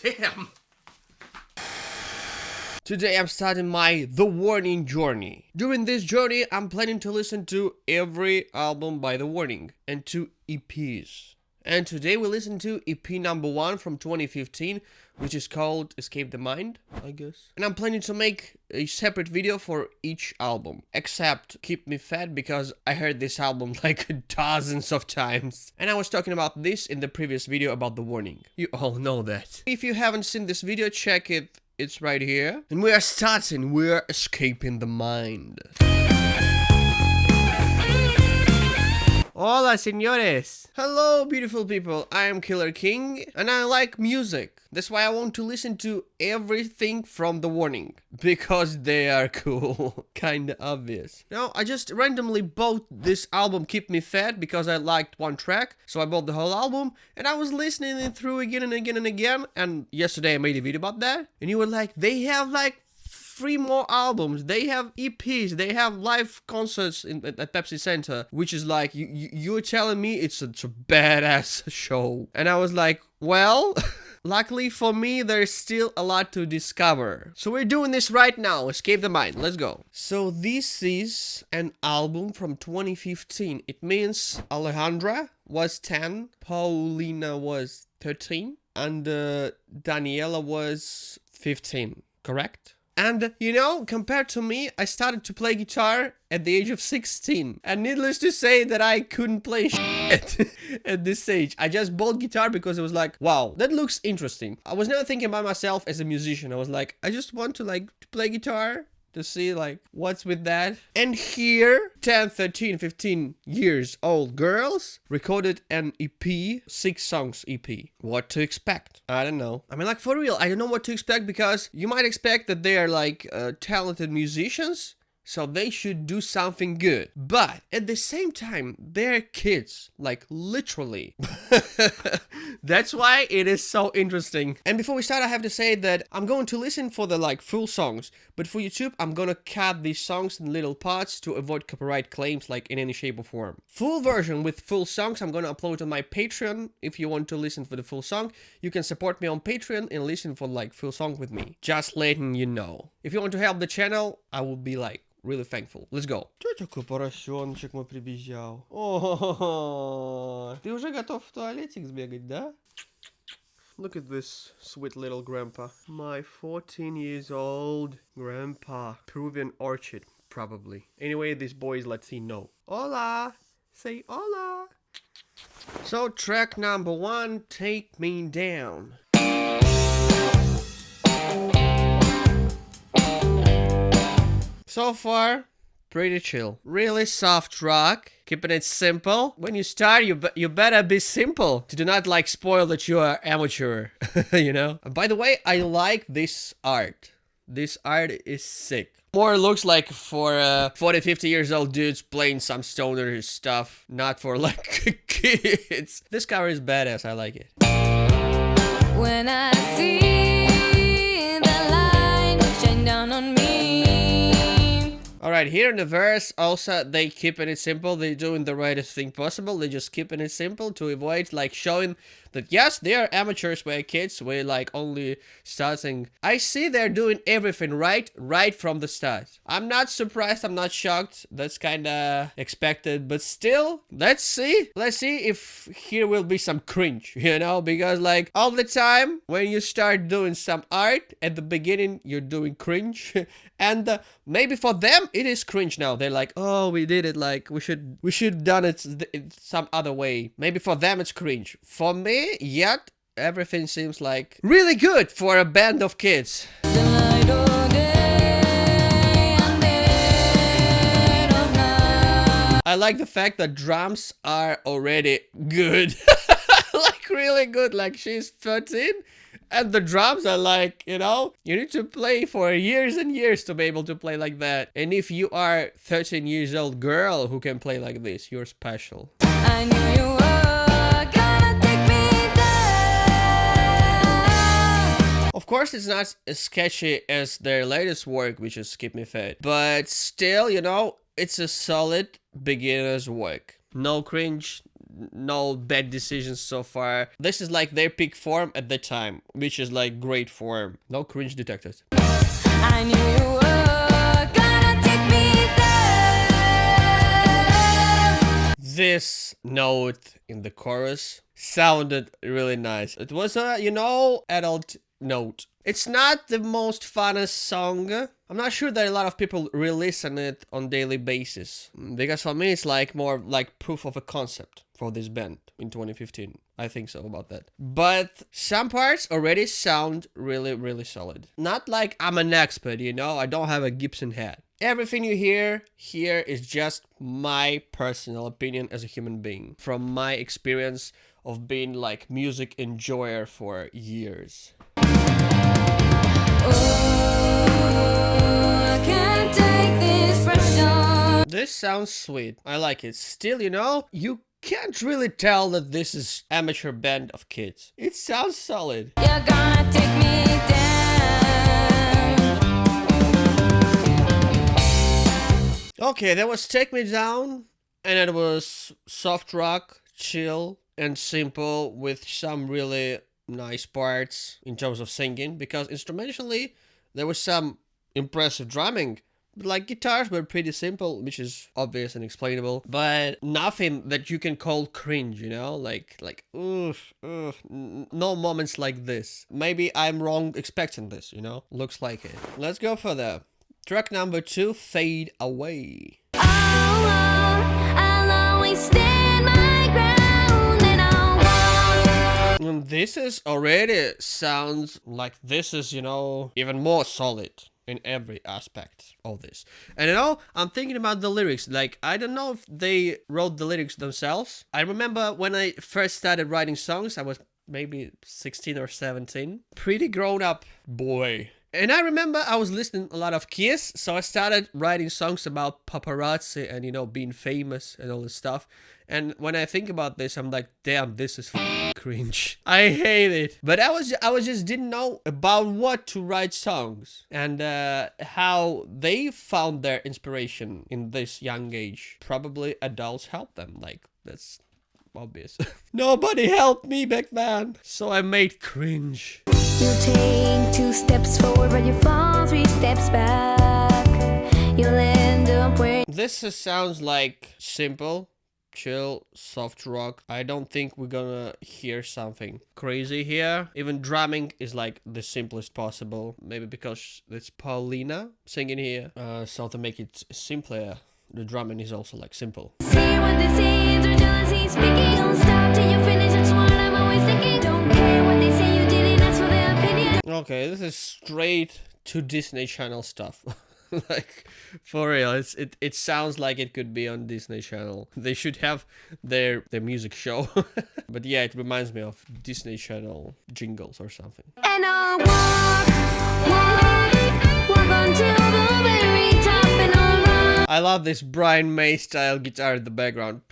damn! Today I'm starting my The Warning journey. During this journey, I'm planning to listen to every album by The Warning and 2 EPs. And today we listen to EP number 1 from 2015, which is called Escape the Mind, I guess. And I'm planning to make a separate video for each album, except Keep Me Fed, because I heard this album like dozens of times. And I was talking about this in the previous video about The Warning. You all know that. If you haven't seen this video, check it. It's right here. And we are starting. We're escaping the mind. Hola, señores. Hello, beautiful people. I am Killer King, and I like music. That's why I want to listen to everything from The Warning, because they are cool. Kinda obvious. Now, I just randomly bought this album Keep Me Fed because I liked one track, so I bought the whole album, and I was listening it through again and again and again, and yesterday I made a video about that, and you were like, they have like 3 more albums, they have EPs, they have live concerts at Pepsi Center, which is like, you're telling me it's a badass show. And I was like, well, luckily for me, there's still a lot to discover. So we're doing this right now, Escape the Mind, let's go. So this is an album from 2015. It means Alejandra was 10, Paulina was 13, and Daniela was 15, correct? And, you know, compared to me, I started to play guitar at the age of 16. And needless to say that I couldn't play shit at this age. I just bought guitar because it was like, wow, that looks interesting. I was never thinking about myself as a musician. I was like, I just want to play guitar, to see like what's with that. And here 10, 13, 15 years old girls recorded an EP, 6 songs EP. What to expect? I don't know. I mean, like, for real, I don't know what to expect, because you might expect that they are like talented musicians, so they should do something good. But at the same time, they're kids, like literally. That's why it is so interesting. And before we start, I have to say that I'm going to listen for the like full songs, but for YouTube, I'm gonna cut these songs in little parts to avoid copyright claims like in any shape or form. Full version with full songs, I'm gonna upload on my Patreon. If you want to listen for the full song, you can support me on Patreon and listen for like full song with me. Just letting you know. If you want to help the channel, I will be like really thankful. Let's go. Чё такой поросеночек мой прибежал? О, ты уже готов в туалетик сбегать, да? Look at this sweet little grandpa. My 14 years old grandpa. Peruvian orchid, probably. Anyway, this boy is Latino. Hola! Say hola! So, track number 1, Take Me Down. So far, pretty chill. Really soft rock, keeping it simple. When you start, you better be simple to do not like spoil that you are amateur, you know? And by the way, I like this art. This art is sick. More looks like for 40, 50 years old dudes playing some stoner stuff, not for like kids. This cover is badass, I like it. When I see the light shine down on me. Alright, here in the verse, also, they keeping it simple. They're doing the rightest thing possible. They're just keeping it simple to avoid, like, showing that, yes, they are amateurs, we're kids, we're, like, only starting. I see they're doing everything right from the start. I'm not surprised, I'm not shocked. That's kinda expected, but still, let's see. Let's see if here will be some cringe, you know? Because, like, all the time, when you start doing some art, at the beginning, you're doing cringe. And maybe for them, it is cringe now. They're like, oh, we did it, like, we should done it some other way. Maybe for them, it's cringe. For me, yet, everything seems like really good for a band of kids. I like the fact that drums are already good. Like, really good. Like, she's 13. And the drums are like, you know, you need to play for years and years to be able to play like that. And if you are 13 years old girl who can play like this, you're special. I knew you were gonna take me down. Of course, it's not as sketchy as their latest work, which is Keep Me Fed. But still, you know, it's a solid beginner's work. No cringe, no bad decisions so far. This is like their peak form at the time, which is like great form. No cringe detectors. I knew you were gonna take me there. This note in the chorus sounded really nice. It was a, you know, adult note. It's not the most funnest song. I'm not sure that a lot of people re-listen it on daily basis, because for me it's like more like proof of a concept for this band in 2015. I think so about that. But some parts already sound really, really solid. Not like I'm an expert, you know, I don't have a Gibson head. Everything you hear here is just my personal opinion as a human being, from my experience of being like music enjoyer for years. This sounds sweet. I like it. Still, you know, you can't really tell that this is amateur band of kids. It sounds solid. You're gonna take me down. Okay, that was Take Me Down, and it was soft rock, chill, and simple with some really nice parts in terms of singing, because instrumentally there was some impressive drumming. Like guitars were pretty simple, which is obvious and explainable, but nothing that you can call cringe, you know, like oof, no moments like this. Maybe I'm wrong expecting this, you know, looks like it. Let's go further. Track number 2, Fade Away. I'll always stand my ground and I'll walk. And this is already sounds like this is, you know, even more solid in every aspect of this. And you know, I'm thinking about the lyrics. Like, I don't know if they wrote the lyrics themselves. I remember when I first started writing songs, I was maybe 16 or 17. Pretty grown up boy. And I remember I was listening a lot of Kiss, so I started writing songs about paparazzi and, you know, being famous and all this stuff. And when I think about this, I'm like, damn, this is cringe. I hate it. But I was just didn't know about what to write songs and how they found their inspiration in this young age. Probably adults helped them. Like, that's obvious. Nobody helped me back then, so I made cringe. You take 2 steps forward, but you fall 3 steps back. You'll end up where. This sounds like simple, chill, soft rock. I don't think we're gonna hear something crazy here. Even drumming is like the simplest possible. Maybe because it's Paulina singing here. So to make it simpler, the drumming is also like simple. See what they say, it's jealousy speaking. Don't stop till you finish, that's what I'm always thinking. Don't care what they say, you didn't ask for their opinion. Okay, this is straight to Disney Channel stuff. Like, for real, it sounds like it could be on Disney Channel. They should have their music show. But yeah, it reminds me of Disney Channel jingles or something. And I'll walk until the very top and I'll run. I love this Brian May style guitar in the background.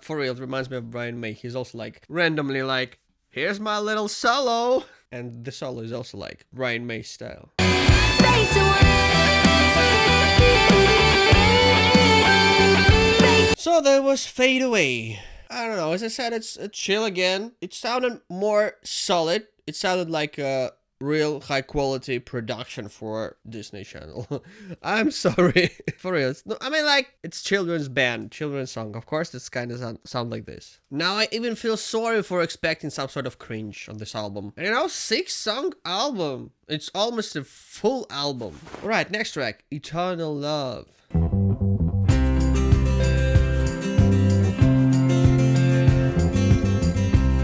For real, it reminds me of Brian May. He's also like randomly like, here's my little solo. And the solo is also like Brian May style. Fades away. So that was Fade Away. I don't know, as I said, it's chill again. It sounded more solid. It sounded like a real high quality production for Disney Channel. I'm sorry. For real. I mean, like, it's children's band, children's song. Of course, this kind of sound like this. Now I even feel sorry for expecting some sort of cringe on this album. And you know, 6-song album. It's almost a full album. Alright, next track, Eternal Love.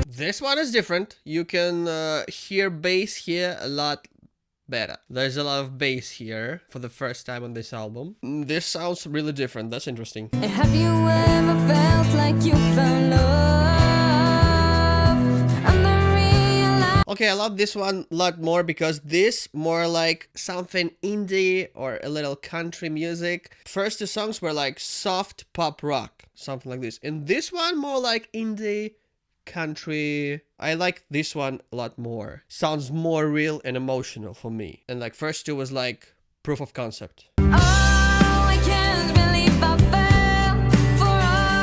This one is different. You can hear bass here a lot better. There's a lot of bass here for the first time on this album. This sounds really different. That's interesting. Have you ever felt like you found love? I'm the real life. Okay, I love this one a lot more because this more like something indie or a little country music. First 2 songs were like soft pop rock, something like this. And this one more like indie country. I like this one a lot more. Sounds more real and emotional for me. And like first 2 was like proof of concept. Oh, I can't believe I fell for all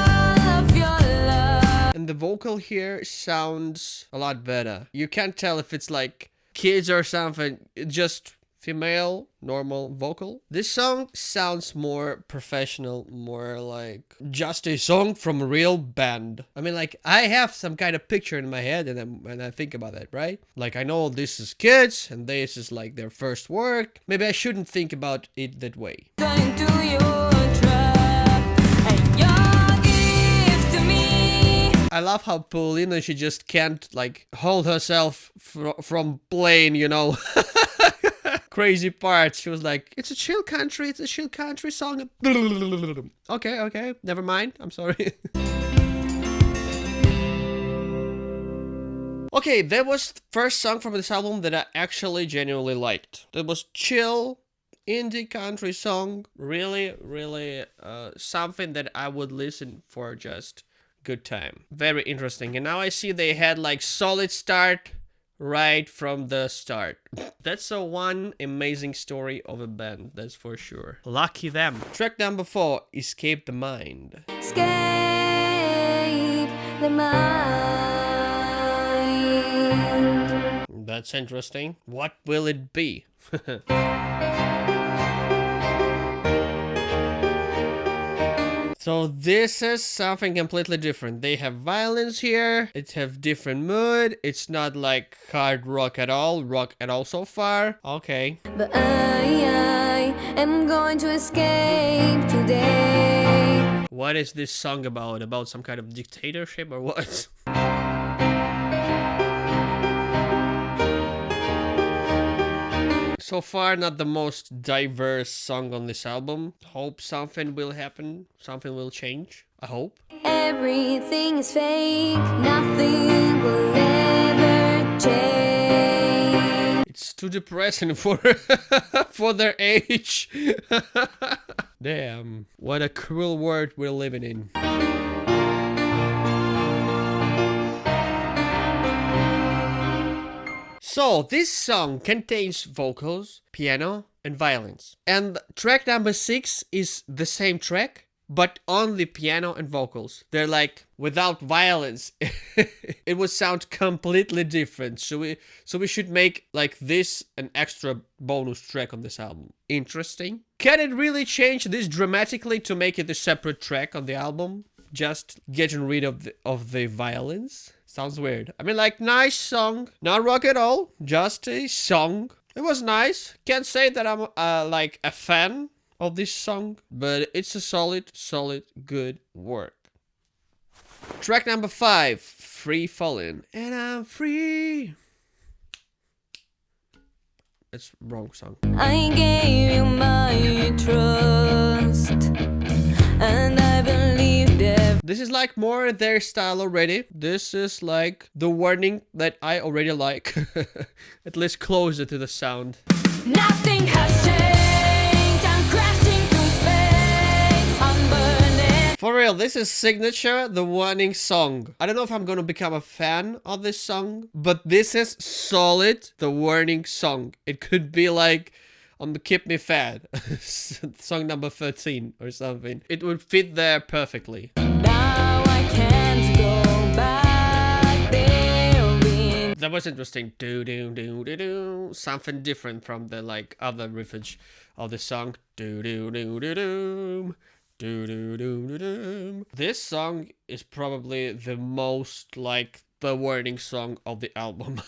and the vocal here sounds a lot better. You can't tell if it's like kids or something, just female normal vocal. This song sounds more professional, more like just a song from a real band. I mean, like, I have some kind of picture in my head and I think about it, right? Like, I know this is kids and this is like their first work. Maybe I shouldn't think about it that way. I love how Paulina, she just can't like hold herself from playing, you know, crazy parts. She was like, it's a chill country song. Okay, never mind. I'm sorry. Okay, that was the first song from this album that I actually genuinely liked. It was chill, indie country song. Really, something that I would listen for just good time. Very interesting. And now I see they had like solid start right from the start. That's a one amazing story of a band, that's for sure. Lucky them. Track number 4, Escape the Mind. Escape the mind. That's interesting. What will it be? So this is something completely different. They have violins here. It have different mood. It's not like hard rock at all so far. Okay. But I am going to escape today. What is this song about? About some kind of dictatorship or what? So far, not the most diverse song on this album. Hope something will happen. Something will change. I hope. Everything is fake. Nothing will ever change. It's too depressing for for their age. Damn, what a cruel world we're living in. So, this song contains vocals, piano, and violins. And track number 6 is the same track, but only piano and vocals. They're like, without violins, it would sound completely different. So we should make like this an extra bonus track on this album. Interesting. Can it really change this dramatically to make it a separate track on the album? Just getting rid of the violins? Sounds weird. I mean, like, nice song. Not rock at all. Just a song. It was nice. Can't say that I'm like a fan of this song, but it's a solid, good work. Track number 5, Free Falling. And I'm free. It's wrong song. I gave you my trust, and I believed it. This is like more their style already. This is like the warning that I already like. At least closer to the sound. Nothing has changed. I'm crashing through space. I'm burning. For real, this is Signature, the warning song. I don't know if I'm gonna become a fan of this song, but this is solid, the warning song. It could be like on the Keep Me Fed, song number 13 or something. It would fit there perfectly. Now I can't go back there. That was interesting. Do do do do do. Something different from the like other riffage of the song. Do do do do do. Do do do do do. This song is probably the most like the warning song of the album.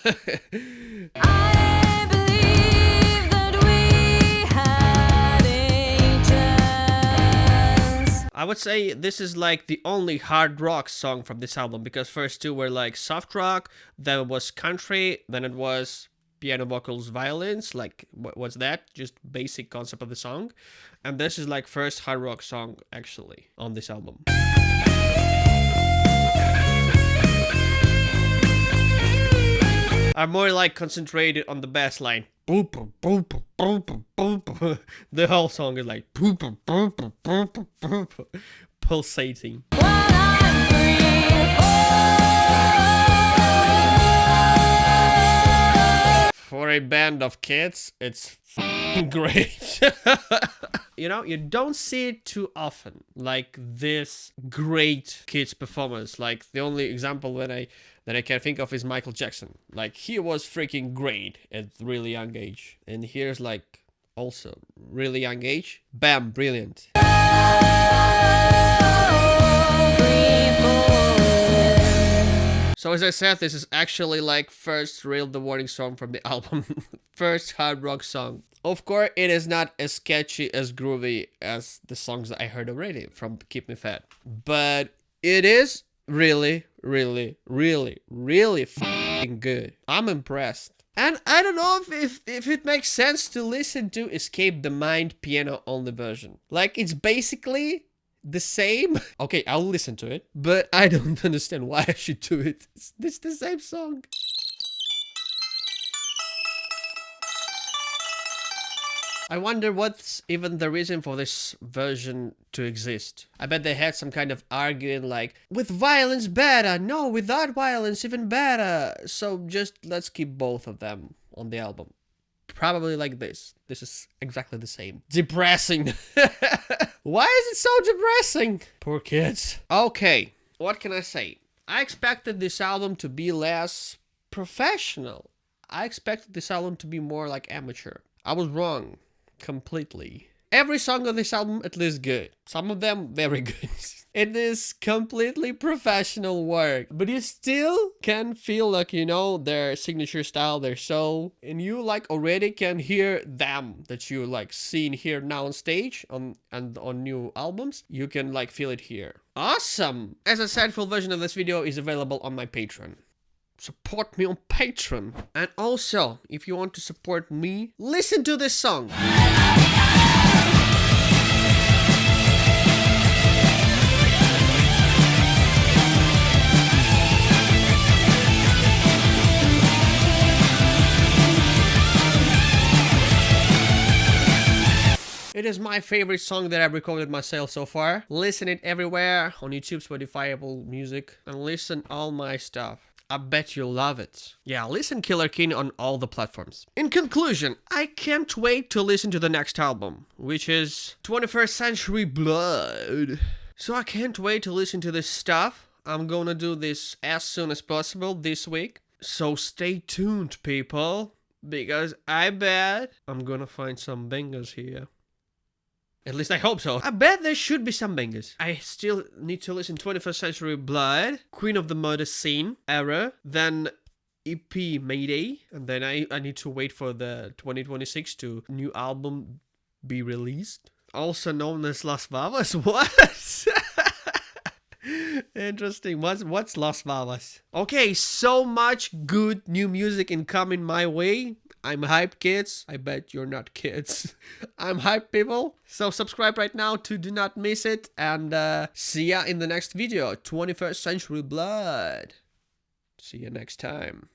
I believe that we had a chance. I would say this is like the only hard rock song from this album, because first two were like soft rock, then it was country, then it was piano, vocals, violins. Like, what's that? Just basic concept of the song. And this is like first hard rock song actually on this album. I'm more like concentrated on the bass line. The whole song is like pulsating. When I'm free, For a band of kids, it's great. You know, you don't see it too often, like this great kids performance. Like the only example that I can think of is Michael Jackson. Like he was freaking great at really young age, and here's like also really young age, bam, brilliant. So as I said, this is actually like first real The Warning song from the album. First hard rock song. Of course, it is not as catchy, as groovy as the songs that I heard already from Keep Me Fat. But it is really, really, really, really f***ing good. I'm impressed. And I don't know if it makes sense to listen to Escape the Mind piano only version. Like, it's basically the same. Okay, I'll listen to it, but I don't understand why I should do it. It's the same song. I wonder what's even the reason for this version to exist. I bet they had some kind of arguing like, with violence better, no, without violence even better. So just let's keep both of them on the album. Probably like this. This is exactly the same. Depressing. Why is it so depressing? Poor kids. Okay, what can I say? I expected this album to be less professional. I expected this album to be more like amateur. I was wrong. Completely. Every song on this album at least good. Some of them very good. It is completely professional work, but you still can feel like, you know, their signature style, their soul, and you like already can hear them that you like seen here now on stage on new albums. You can like feel it here. Awesome. As I said, full version of this video is available on my Patreon. Support me on Patreon. And also, if you want to support me, listen to this song. It is my favorite song that I've recorded myself so far. Listen it everywhere, on YouTube, Spotify, Apple Music, and listen all my stuff. I bet you'll love it. Yeah, listen Killer King on all the platforms. In conclusion, I can't wait to listen to the next album, which is 21st Century Blood. So I can't wait to listen to this stuff. I'm gonna do this as soon as possible this week. So stay tuned, people, because I bet I'm gonna find some bangers here. At least I hope so. I bet there should be some bangers. I still need to listen 21st Century Blood, Queen of the Murder Scene, Error, then EP Mayday, and then I need to wait for the 2026 to new album be released. Also known as Las Vavas. What? Interesting. What's Las Vavas? Okay, so much good new music incoming my way. I'm hyped, kids. I bet you're not kids. I'm hyped, people. So subscribe right now to do not miss it. And see ya in the next video. 21st Century Blood. See you next time.